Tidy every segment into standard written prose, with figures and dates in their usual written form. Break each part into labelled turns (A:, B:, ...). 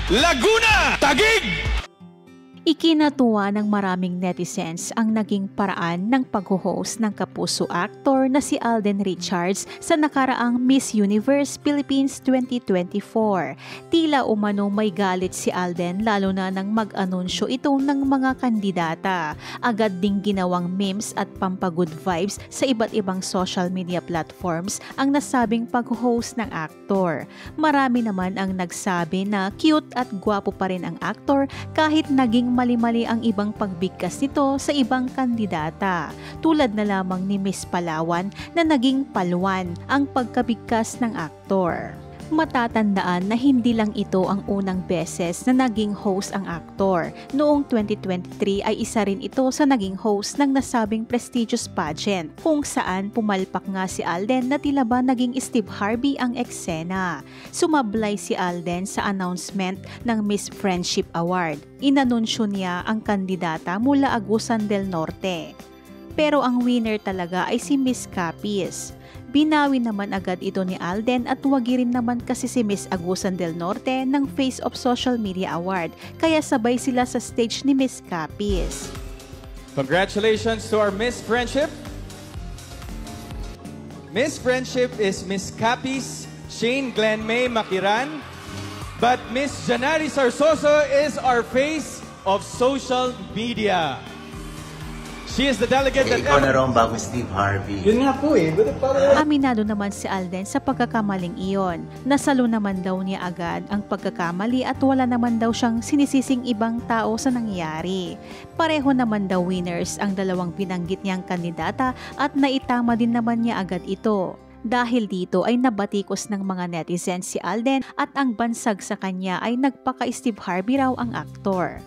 A: Laguna, Taguig!
B: Ikinatuwa ng maraming netizens ang naging paraan ng pag-host ng kapuso actor na si Alden Richards sa nakaraang Miss Universe Philippines 2024. Tila umano may galit si Alden lalo na nang mag-anunsyo ito ng mga kandidata. Agad ding ginawang memes at pampagood vibes sa iba't ibang social media platforms ang nasabing pag-host ng actor. Marami naman ang nagsabi na cute at gwapo pa rin ang actor kahit naging mali-mali ang ibang pagbigkas nito sa ibang kandidata. Tulad na lamang ni Miss Palawan na naging palwan ang pagkabigkas ng aktor. Matatandaan na hindi lang ito ang unang beses na naging host ang aktor. Noong 2023 ay isa rin ito sa naging host ng nasabing prestigious pageant kung saan pumalpak nga si Alden na tila ba naging Steve Harvey ang eksena. Sumablay si Alden sa announcement ng Miss Friendship Award. Inanunsyo niya ang kandidata mula Agusan del Norte. Pero ang winner talaga ay si Miss Capiz. Binawi naman agad ito ni Alden at wagi rin naman kasi si Miss Agusan del Norte ng Face of Social Media Award, kaya sabay sila sa stage ni Miss Capiz.
C: Congratulations to our Miss Friendship. Miss Friendship is Miss Capiz Shane Glenn May Makiran, but Miss Janari Sarsoso is our Face of Social Media. She is the delegate that
D: ikaw na rin bago Steve Harvey.
C: Yun nga po eh.
B: Aminado naman si Alden sa pagkakamaling iyon. Nasalo naman daw niya agad ang pagkakamali at wala naman daw siyang sinisising ibang tao sa nangyari. Pareho naman daw winners ang dalawang binanggit niyang kandidata at naitama din naman niya agad ito. Dahil dito ay nabatikos ng mga netizens si Alden at ang bansag sa kanya ay nagpaka-Steve Harvey raw ang aktor.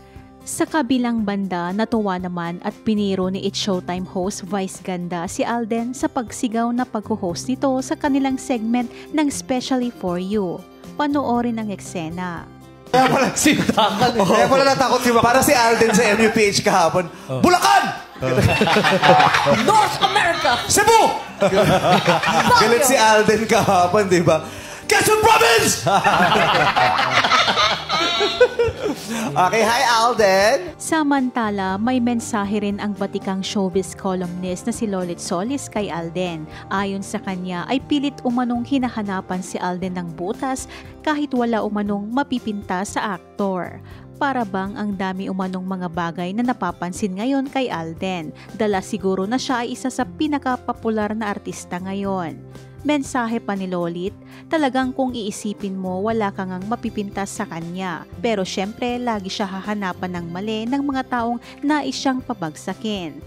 B: Sa kabilang banda, natuwa naman at piniro ni It's Showtime host Vice Ganda si Alden sa pagsigaw na pag-host nito sa kanilang segment ng Specially For You. Panoorin ang eksena.
E: Kaya pala sintakan eh. Kaya pala natakot si para si Alden sa MUPH kahapon. Bulacan!
F: North America!
E: Cebu! Galit si Alden kahapon, di ba? Quezon Province! Okay, hi Alden!
B: Samantala, may mensahe rin ang batikang showbiz columnist na si Lolit Solis kay Alden. Ayon sa kanya ay pilit umanong hinahanapan si Alden ng butas kahit wala umanong mapipinta sa aktor. Para bang ang dami umanong mga bagay na napapansin ngayon kay Alden. Dala siguro na siya ay isa sa pinakapopular na artista ngayon. Mensahe pa ni Lolit, talagang kung iisipin mo wala kang mapipintas sa kanya. Pero syempre lagi siya hahanapan ng mali ng mga taong nais siyang pabagsakin.